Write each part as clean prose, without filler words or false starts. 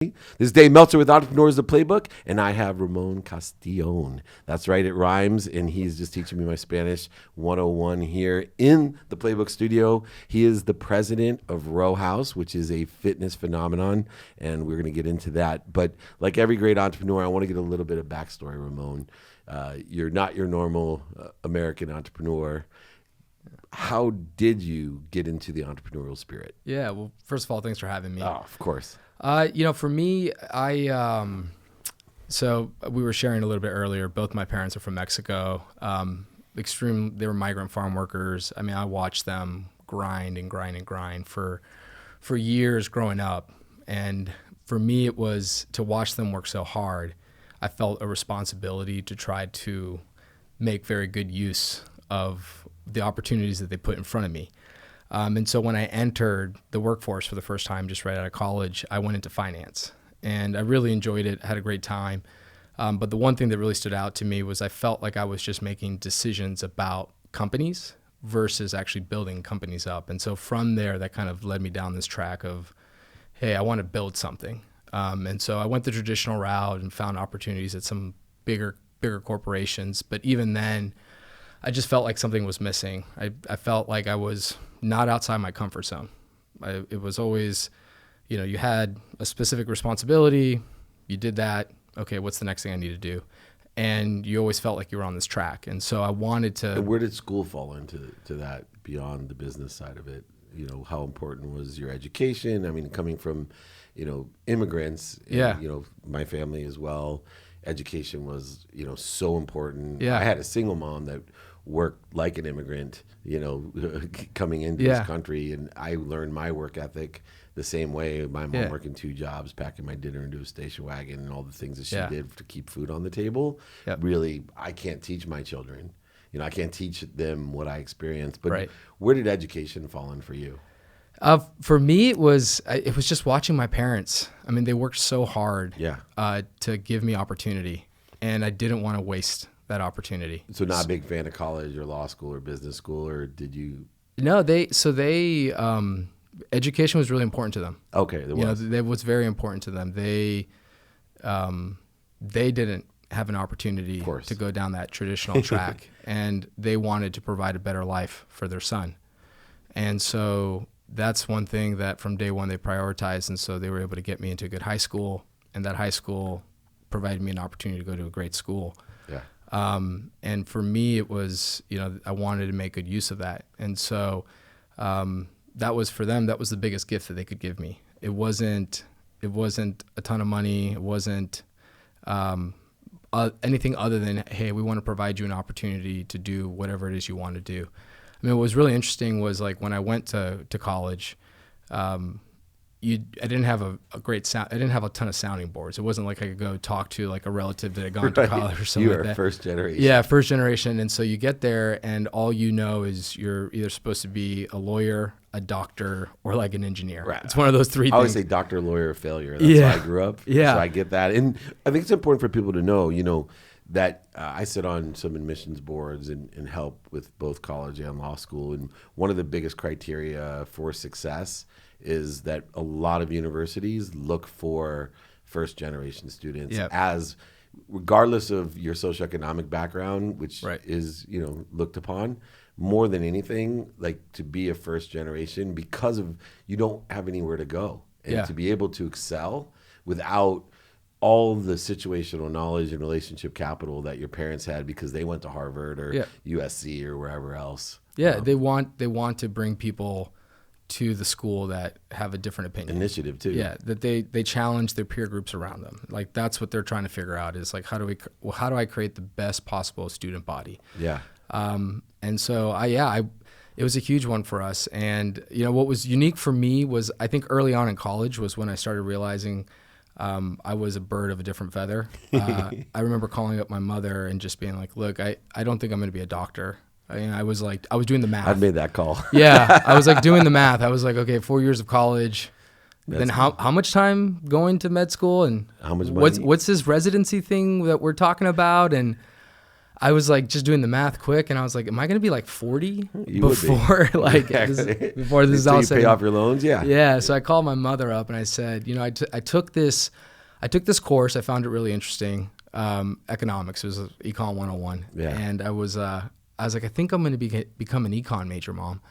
This is Dave Meltzer with Entrepreneurs the Playbook, and I have Ramon Castillon. That's right, it rhymes, and he's just teaching me my Spanish 101 here in the Playbook studio. He is the president of Row House, which is a fitness phenomenon, and we're going to get into that. But like every great entrepreneur, I want to get a little bit of backstory, Ramon. You're not your normal American entrepreneur. How did you get into the entrepreneurial spirit? Yeah, well, first of all, thanks for having me. Oh, of course. For me, so we were sharing a little bit earlier, both my parents are from Mexico. They were migrant farm workers. I mean, I watched them grind for years growing up. And for me, it was to watch them work so hard. I felt a responsibility to try to make very good use of the opportunities that they put in front of me. And so when I entered the workforce for the first time, just right out of college, I went into finance, and I really enjoyed it, had a great time. But the one thing that really stood out to me was I felt like I was just making decisions about companies versus actually building companies up. And so from there, that kind of led me down this track of, hey, I want to build something. And so I went the traditional route and found opportunities at some bigger corporations. But even then, I just felt like something was missing. I felt like I was not outside my comfort zone. It was always, you had a specific responsibility, you did that, okay, what's the next thing I need to do? And you always felt like you were on this track. And so I wanted to... And where did school fall into that beyond the business side of it? How important was your education? I mean, coming from, immigrants, and, my family as well, education was, so important. Yeah. I had a single mom that worked like an immigrant, coming into this country, and I learned my work ethic the same way. My mom working 2 jobs, packing my dinner into a station wagon, and all the things that she did to keep food on the table. Yep. Really, I can't teach my children. I can't teach them what I experienced. But Where did education fall in for you? For me, it was just watching my parents. I mean, they worked so hard to give me opportunity, and I didn't want to waste that opportunity. So not a big fan of college or law school or business school, or did you? No, education was really important to them. Okay, it was very important to them. They didn't have an opportunity to go down that traditional track, and they wanted to provide a better life for their son. And so that's one thing that from day one they prioritized, and so they were able to get me into a good high school, and that high school provided me an opportunity to go to a great school. Yeah. And for me, it was, I wanted to make good use of that. And so that was for them, that was the biggest gift that they could give me. It wasn't a ton of money. It wasn't anything other than, hey, we want to provide you an opportunity to do whatever it is you want to do. I mean, what was really interesting was like when I went to college, I didn't have a great sound. I didn't have a ton of sounding boards. It wasn't like I could go talk to like a relative that had gone to college or something like that. You were first generation. Yeah, first generation. And so you get there and all you know is you're either supposed to be a lawyer, a doctor, or like an engineer. Right. It's one of those three things. I always say doctor, lawyer, failure. That's how I grew up. Yeah. So I get that. And I think it's important for people to know, that I sit on some admissions boards and help with both college and law school. And one of the biggest criteria for success is that a lot of universities look for first generation students as, regardless of your socioeconomic background, which is, looked upon more than anything, like to be a first generation because of you don't have anywhere to go, and to be able to excel without all the situational knowledge and relationship capital that your parents had because they went to Harvard or USC or wherever else. Yeah, they want to bring people to the school that have a different opinion. Initiative too. Yeah, that they challenge their peer groups around them. Like that's what they're trying to figure out is like how do I create the best possible student body? Yeah. And so it was a huge one for us. And what was unique for me was I think early on in college was when I started realizing I was a bird of a different feather. I remember calling up my mother and just being like, look, I don't think I'm going to be a doctor. I was doing the math. I'd made that call. Yeah. I was like doing the math. I was like, okay, 4 years of college. Then how much time going to med school and how much money? What's this residency thing that we're talking about? And I was like just doing the math quick, and I was like, am I going to be like 40 You would before be. like Exactly. before this is Until all you said? pay off your loans, yeah. Yeah. So I called my mother up and I said, you know, I took this course. I found it really interesting. Economics. It was Econ 101. Yeah. And I was like, I think I'm going to become an econ major, Mom.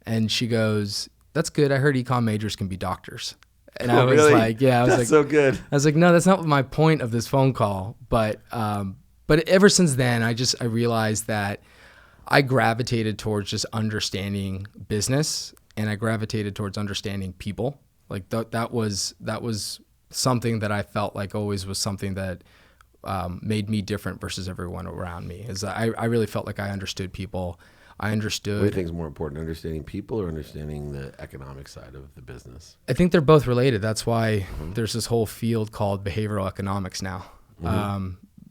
And she goes, that's good. I heard econ majors can be doctors. And I was really? like, yeah, I was That's like, so good. I was like, no, that's not my point of this phone call. But ever since then, I realized that I gravitated towards just understanding business, and I gravitated towards understanding people. Like that was something that I felt like always was something that made me different versus everyone around me. Is I really felt like I understood people. I understood. What do you think is more important, understanding people or understanding the economic side of the business? I think they're both related. That's why there's this whole field called behavioral economics now.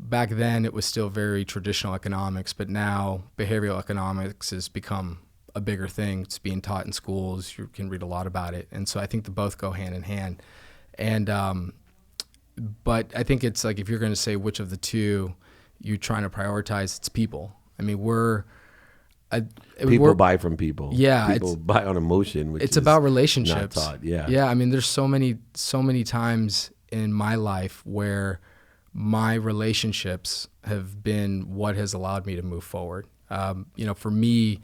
Back then, it was still very traditional economics, but now behavioral economics has become a bigger thing. It's being taught in schools. You can read a lot about it. And so I think they both go hand in hand. And but I think it's like if you're going to say which of the two you're trying to prioritize, it's people. I mean, People buy from people. Yeah, people buy on emotion, which it's is about relationships. Not taught. Yeah, yeah. I mean, there's so many times in my life where my relationships have been what has allowed me to move forward. You know, for me,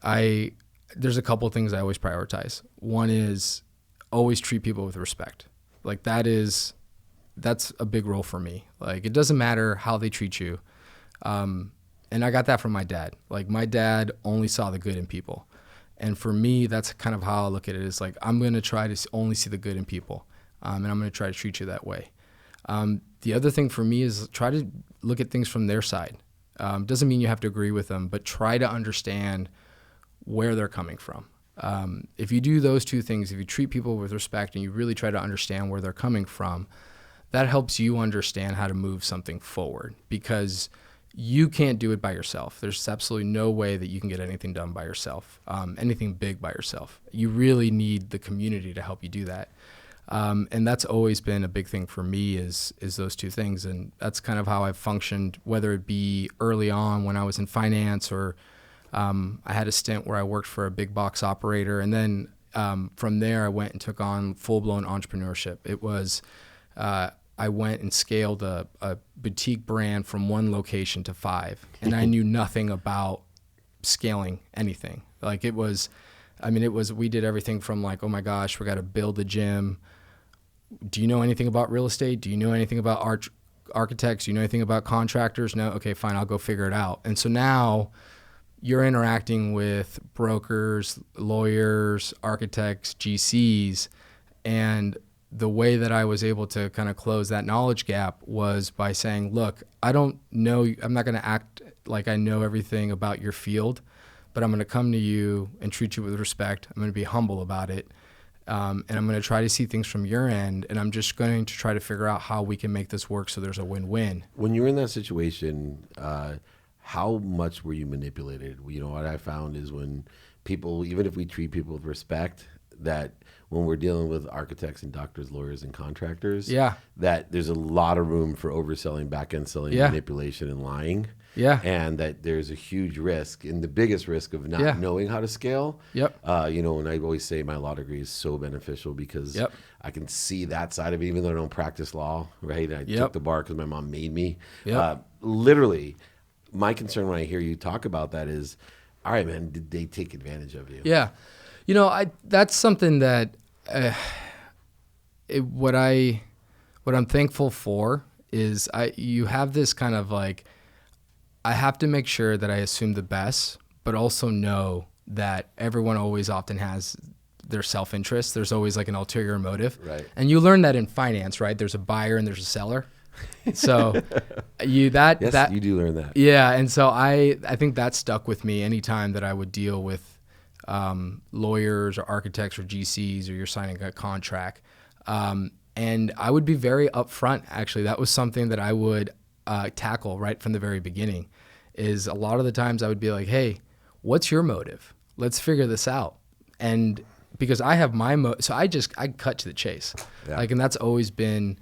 there's a couple of things I always prioritize. One is always treat people with respect. Like that's a big role for me. Like it doesn't matter how they treat you. And I got that from my dad. Like my dad only saw the good in people. And for me, that's kind of how I look at it. Is like, I'm going to try to only see the good in people. And I'm going to try to treat you that way. The other thing for me is try to look at things from their side. Doesn't mean you have to agree with them, but try to understand where they're coming from. If you do those two things, if you treat people with respect and you really try to understand where they're coming from, that helps you understand how to move something forward, because you can't do it by yourself. There's absolutely no way that you can get anything done by yourself, anything big by yourself. You really need the community to help you do that. And that's always been a big thing for me is those two things. And that's kind of how I've functioned, whether it be early on when I was in finance or I had a stint where I worked for a big box operator. And then from there, I went and took on full-blown entrepreneurship. It was I went and scaled a boutique brand from one location to 5. And I knew nothing about scaling anything. Like we did everything from like, oh my gosh, we got to build a gym. Do you know anything about real estate? Do you know anything about architects? Do you know anything about contractors? No? Okay, fine. I'll go figure it out. And so now you're interacting with brokers, lawyers, architects, GCs, and the way that I was able to kind of close that knowledge gap was by saying, look, I'm not going to act like I know everything about your field, but I'm going to come to you and treat you with respect. I'm going to be humble about it. And I'm going to try to see things from your end. And I'm just going to try to figure out how we can make this work so there's a win-win. When you were in that situation, how much were you manipulated? You know, what I found is when people, even if we treat people with respect, that when we're dealing with architects and doctors, lawyers, and contractors, that there's a lot of room for overselling, back-end selling, manipulation, and lying. Yeah. And that there's a huge risk, and the biggest risk of not knowing how to scale. Yep. You know, and I always say my law degree is so beneficial because I can see that side of it, even though I don't practice law, right? I took the bar because my mom made me. Literally, my concern when I hear you talk about that is, all right, man, did they take advantage of you? Yeah. You know, that's something that what I'm thankful for is you have this kind of like, I have to make sure that I assume the best, but also know that everyone always often has their self-interest. There's always like an ulterior motive. Right. And you learn that in finance, right? There's a buyer and there's a seller. So you do learn that. Yeah. And so I think that stuck with me anytime that I would deal with lawyers or architects or GCs, or you're signing a contract. And I would be very upfront. Actually, that was something that I would tackle right from the very beginning. Is a lot of the times I would be like, hey, what's your motive? Let's figure this out. And because I have my so I cut to the chase. Yeah. Like, and that's always been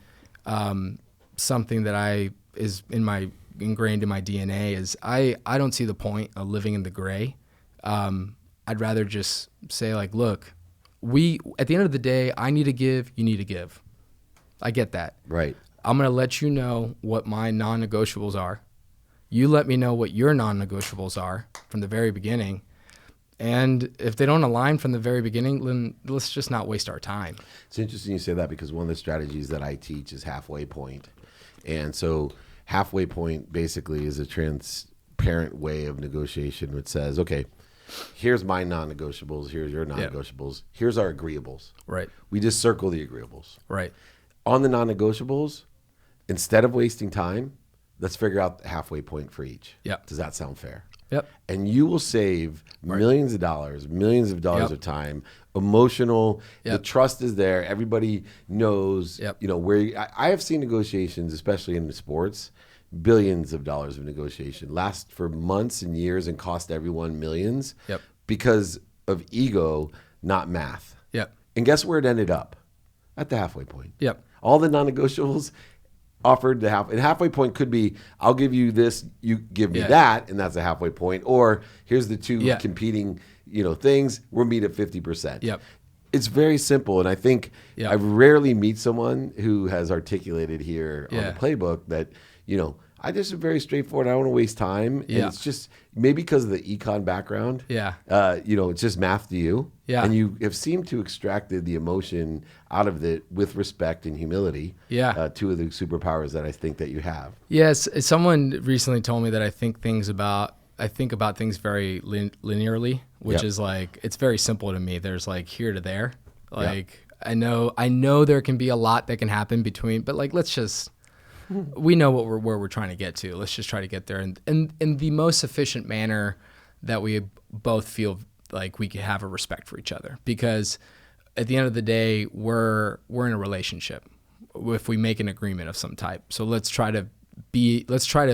something that is in my ingrained in my DNA is I don't see the point of living in the gray. I'd rather just say like, look, at the end of the day, I need to give, you need to give. I get that. Right. I'm going to let you know what my non-negotiables are. You let me know what your non-negotiables are from the very beginning. And if they don't align from the very beginning, then let's just not waste our time. It's interesting you say that because one of the strategies that I teach is halfway point. And so halfway point basically is a transparent way of negotiation which says, okay, here's my non-negotiables, here's your non-negotiables, here's our agreeables. Right. We just circle the agreeables. Right. On the non-negotiables, instead of wasting time, let's figure out the halfway point for each. Yep. Does that sound fair? Yep. And you will save millions of dollars of time, emotional. The trust is there. Everybody knows, where I have seen negotiations, especially in the sports, billions of dollars of negotiation last for months and years and cost everyone millions because of ego, not math. Yep. And guess where it ended up? At the halfway point. Yep. All the non-negotiables offered the halfway point could be, I'll give you this, you give me that, and that's a halfway point. Or here's the two competing, things. We'll meet at 50%. Yep. It's very simple, and I think I rarely meet someone who has articulated here on the playbook that, I just am very straightforward. I don't want to waste time. And it's just maybe because of the econ background. Yeah. It's just math to you. Yeah. And you have seemed to extracted the emotion out of it with respect and humility. Yeah. Two of the superpowers that I think that you have. Yes. Someone recently told me that I think about things very linearly, which is like, it's very simple to me. There's like here to there. Like I know there can be a lot that can happen between, but like, we know where we're trying to get to. Let's just try to get there in the most efficient manner that we both feel like we can have a respect for each other. Because at the end of the day, we're in a relationship if we make an agreement of some type. So let's try to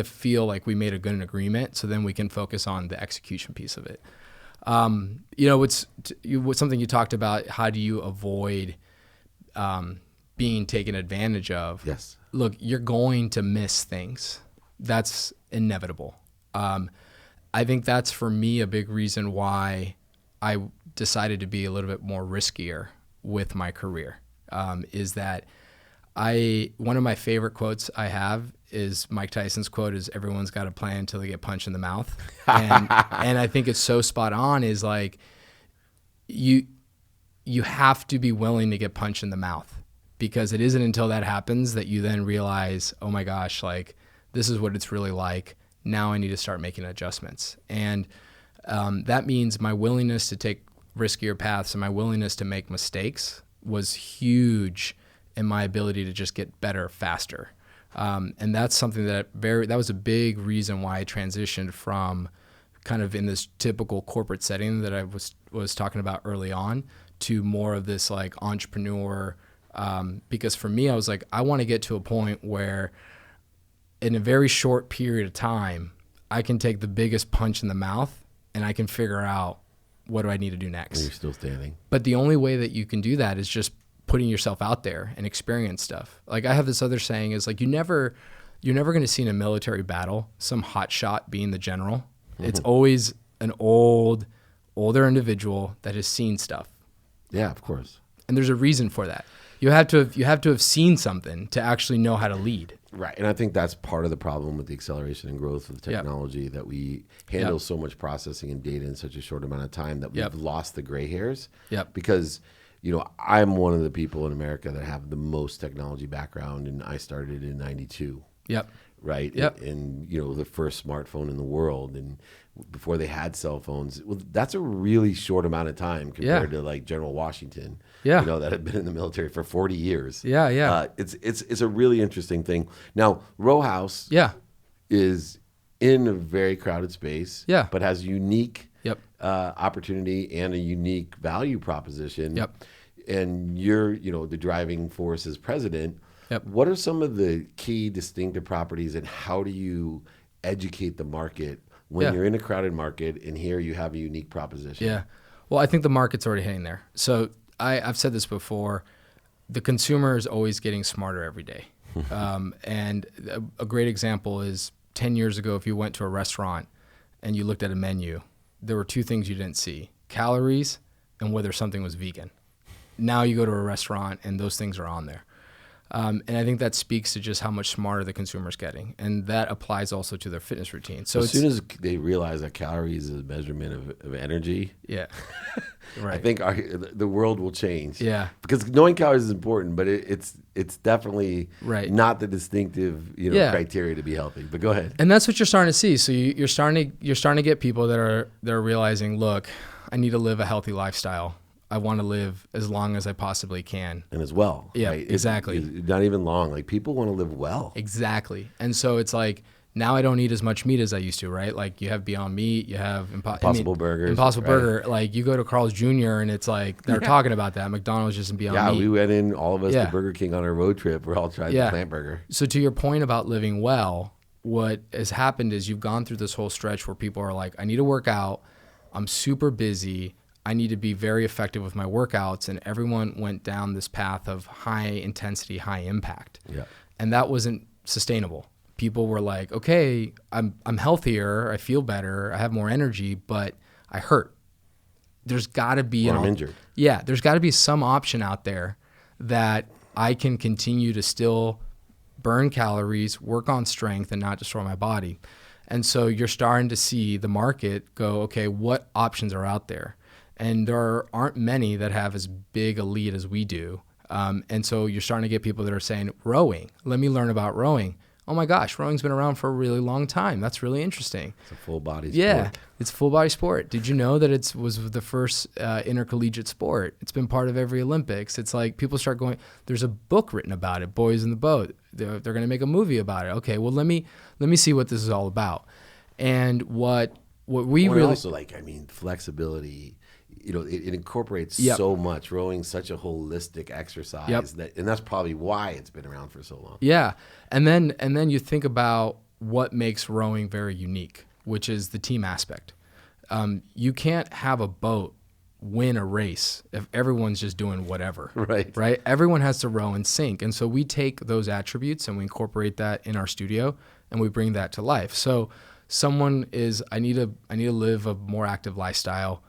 feel like we made a good agreement, so then we can focus on the execution piece of it. What's something you talked about, how do you avoid being taken advantage of? Yes. Look, you're going to miss things. That's inevitable. I think that's, for me, a big reason why I decided to be a little bit more riskier with my career, is that one of my favorite quotes I have is Mike Tyson's quote is, everyone's got a plan until they get punched in the mouth. And I think it's so spot on, is like, you have to be willing to get punched in the mouth. Because it isn't until that happens that you then realize, oh my gosh, like this is what it's really like. Now I need to start making adjustments. And that means my willingness to take riskier paths and my willingness to make mistakes was huge in my ability to just get better faster. And that's something that was a big reason why I transitioned from kind of in this typical corporate setting that I was talking about early on to more of this like entrepreneur. Because for me, I was like, I want to get to a point where in a very short period of time, I can take the biggest punch in the mouth and I can figure out what do I need to do next. And you're still standing. But the only way that you can do that is just putting yourself out there and experience stuff. Like I have this other saying is like, you're never going to see in a military battle some hot shot being the general. Mm-hmm. It's always an older individual that has seen stuff. Yeah, of course. And there's a reason for that. You have to have seen something to actually know how to lead. Right. And I think that's part of the problem with the acceleration and growth of the technology, that we handle so much processing and data in such a short amount of time that we've lost the gray hairs. Yep. Because, I'm one of the people in America that have the most technology background, and I started in 92. Yep. Right. Yep. And the first smartphone in the world, and before they had cell phones. Well, that's a really short amount of time compared to like General Washington. Yeah. That had been in the military for 40 years. Yeah, yeah. It's a really interesting thing. Now, Row House is in a very crowded space, but has unique opportunity and a unique value proposition. Yep. And you're, the driving force as president. Yep. What are some of the key distinctive properties, and how do you educate the market when you're in a crowded market and here you have a unique proposition? Yeah. Well, I think the market's already hitting there. So I've said this before, the consumer is always getting smarter every day. And a great example is 10 years ago, if you went to a restaurant and you looked at a menu, there were two things you didn't see: calories and whether something was vegan. Now you go to a restaurant and those things are on there. And I think that speaks to just how much smarter the consumer's getting. And that applies also to their fitness routine. So as soon as they realize that calories is a measurement of energy, yeah, right. I think the world will change. Yeah. Because knowing calories is important, but it's definitely right. not the distinctive criteria to be healthy. But go ahead. And that's what you're starting to see. So you're starting to get people that are realizing, look, I need to live a healthy lifestyle. I want to live as long as I possibly can. And as well. Yeah, right? exactly. It's not even long. Like, people want to live well. Exactly. And so it's like, now I don't eat as much meat as I used to, right? Like, you have Beyond Meat, you have Impossible Burgers. Impossible right? Burger. Like, you go to Carl's Jr. and it's like, they're talking about that. McDonald's just in Beyond Meat. Yeah, we went in, all of us, to Burger King on our road trip. We all tried the plant burger. So to your point about living well, what has happened is you've gone through this whole stretch where people are like, I need to work out. I'm super busy. I need to be very effective with my workouts, and everyone went down this path of high intensity, high impact. Yeah. And that wasn't sustainable. People were like, okay, I'm healthier, I feel better, I have more energy, but I hurt. There's got to be I'm injured. Yeah, there's got to be some option out there that I can continue to still burn calories, work on strength, and not destroy my body. And so you're starting to see the market go, okay, what options are out there? And there aren't many that have as big a lead as we do. And so you're starting to get people that are saying, rowing, let me learn about rowing. Oh my gosh, rowing's been around for a really long time. That's really interesting. It's a full body sport. Yeah, it's a full body sport. Did you know that it was the first intercollegiate sport? It's been part of every Olympics. It's like people start going, there's a book written about it, Boys in the Boat. They're going to make a movie about it. Okay, well, let me see what this is all about. And what we really also flexibility. It incorporates so much. Rowing's such a holistic exercise and that's probably why it's been around for so long. Yeah, and then you think about what makes rowing very unique, which is the team aspect. You can't have a boat win a race if everyone's just doing whatever. Right. Everyone has to row in sync, and so we take those attributes and we incorporate that in our studio and we bring that to life. So someone is, I need to live a more active lifestyle.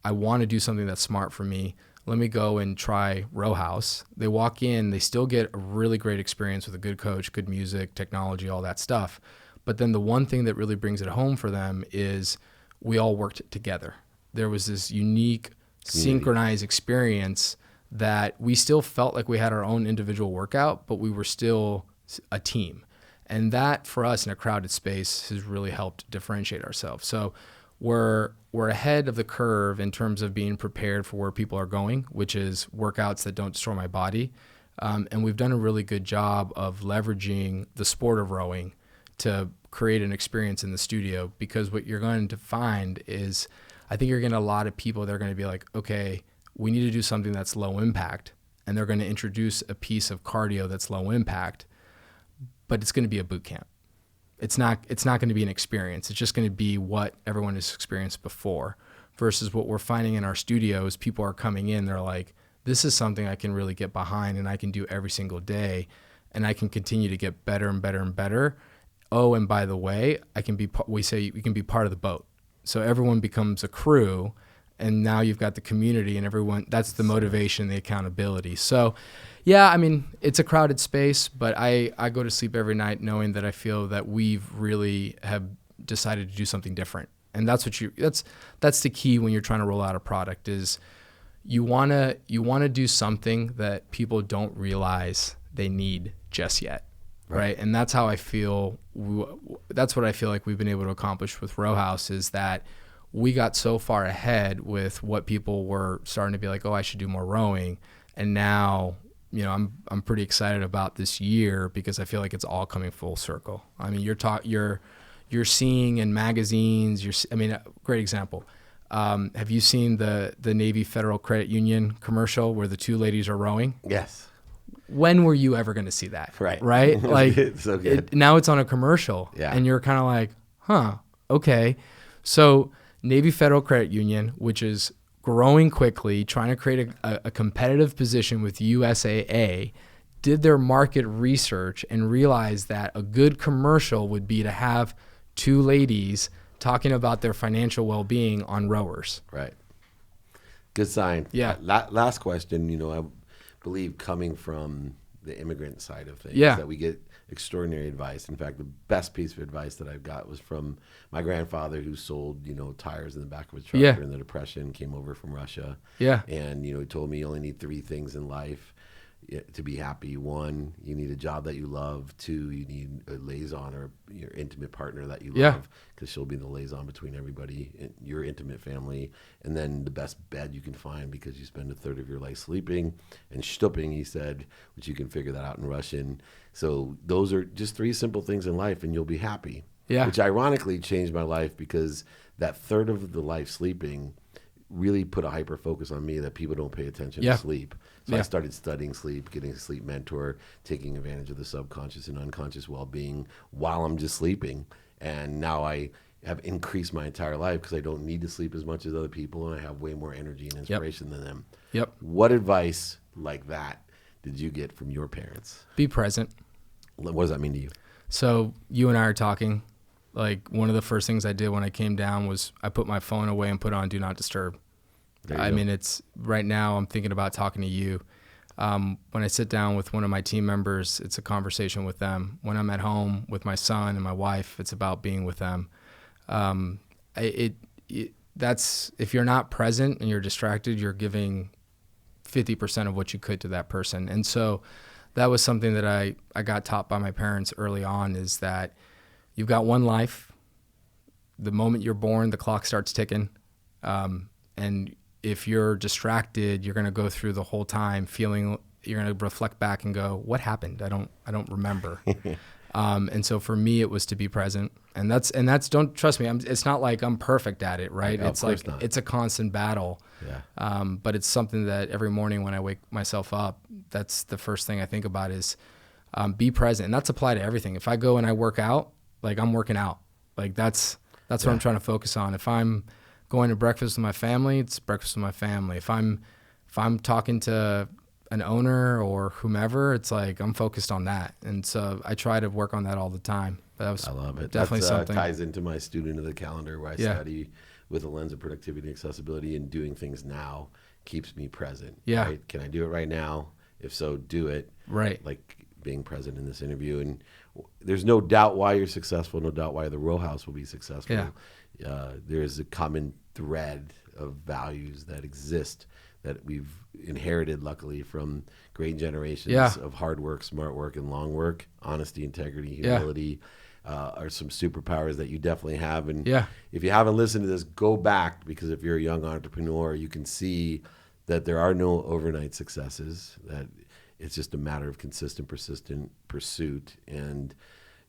I want to do something that's smart for me. Let me go and try Row House. They walk in, they still get a really great experience with a good coach, good music, technology, all that stuff. But then the one thing that really brings it home for them is we all worked together. There was this unique, synchronized experience that we still felt like we had our own individual workout, but we were still a team. And that, for us in a crowded space, has really helped differentiate ourselves. So we're ahead of the curve in terms of being prepared for where people are going, which is workouts that don't destroy my body. And we've done a really good job of leveraging the sport of rowing to create an experience in the studio, because what you're going to find is, I think you're getting a lot of people that are going to be like, okay, we need to do something that's low impact. And they're going to introduce a piece of cardio that's low impact, but it's going to be a boot camp. It's not going to be an experience. It's just going to be what everyone has experienced before, versus what we're finding in our studios. People are coming in, they're like, this is something I can really get behind and I can do every single day, and I can continue to get better and better and better. Oh, and by the way, we say we can be part of the boat. So everyone becomes a crew, and now you've got the community and everyone, that's the motivation, the accountability. So yeah, I mean, it's a crowded space, but I go to sleep every night knowing that I feel that we've really have decided to do something different. And that's the key when you're trying to roll out a product, is you want to do something that people don't realize they need just yet. Right. And that's how I feel. That's what I feel like we've been able to accomplish with Row House, is that we got so far ahead with what people were starting to be like, oh, I should do more rowing. And now, I'm pretty excited about this year, because I feel like it's all coming full circle. I mean, you're seeing in magazines. Great example. Have you seen the Navy Federal Credit Union commercial where the two ladies are rowing? Yes. When were you ever going to see that? Right. Like, it's so good. Now it's on a commercial, and you're kind of like, huh, okay. So Navy Federal Credit Union, which is growing quickly, trying to create a competitive position with USAA, did their market research and realized that a good commercial would be to have two ladies talking about their financial well-being on rowers. Right. Good sign. Yeah. Last question, I believe coming from the immigrant side of things, Yeah. that we get extraordinary advice. In fact, the best piece of advice that I've got was from my grandfather, who sold, tires in the back of a truck Yeah. during the Depression, came over from Russia. Yeah. And, he told me you only need three things in life to be happy. One, you need a job that you love. Two, you need a liaison or your intimate partner that you Yeah. love, because she'll be the liaison between everybody, your intimate family. And then the best bed you can find, because you spend a third of your life sleeping. And stupping, he said, which you can figure that out in Russian. So those are just three simple things in life, and you'll be happy. Yeah. Which ironically changed my life, because that third of the life sleeping really put a hyper focus on me that people don't pay attention Yeah. to sleep. So Yeah. I started studying sleep, getting a sleep mentor, taking advantage of the subconscious and unconscious well-being while I'm just sleeping. And now I have increased my entire life, because I don't need to sleep as much as other people, and I have way more energy and inspiration than them. Yep. What advice like that did you get from your parents? Be present. What does that mean to you? So you and I are talking. Like, one of the first things I did when I came down was I put my phone away and put on Do Not Disturb. I mean, it's right now I'm thinking about talking to you. When I sit down with one of my team members, it's a conversation with them. When I'm at home with my son and my wife, it's about being with them. That's, if you're not present and you're distracted, you're giving 50% of what you could to that person. And so that was something that I got taught by my parents early on, is that you've got one life. The moment you're born, the clock starts ticking. And if you're distracted, you're going to go through the whole time feeling, you're going to reflect back and go, what happened? I don't remember. And so for me, it was to be present. And that's, don't trust me. It's not like I'm perfect at it, right? No, it's like, not. it's a constant battle. Yeah. But it's something that every morning when I wake myself up, that's the first thing I think about is, be present. And that's applied to everything. If I go and I work out, like, I'm working out, like that's what I'm trying to focus on. If I'm going to breakfast with my family, it's breakfast with my family. If I'm talking to an owner or whomever, it's like I'm focused on that. And so I try to work on that all the time. But that was, I love it. Definitely That's, something. ties into my student of the calendar, where I study with a lens of productivity and accessibility, and doing things now keeps me present. Yeah. Right? Can I do it right now? If so, do it. Right. Like being present in this interview. And there's no doubt why you're successful, no doubt why the Row House will be successful. Yeah. There's a common thread of values that exist that we've inherited, luckily, from great generations of hard work, smart work, and long work. Honesty, integrity, humility are some superpowers that you definitely have. And if you haven't listened to this, go back, because if you're a young entrepreneur, you can see that there are no overnight successes, that it's just a matter of consistent, persistent pursuit. And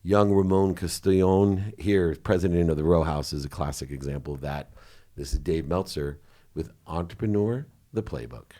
young Ramon Castillon here, president of the Row House, is a classic example of that. This is Dave Meltzer with Entrepreneur, the Playbook.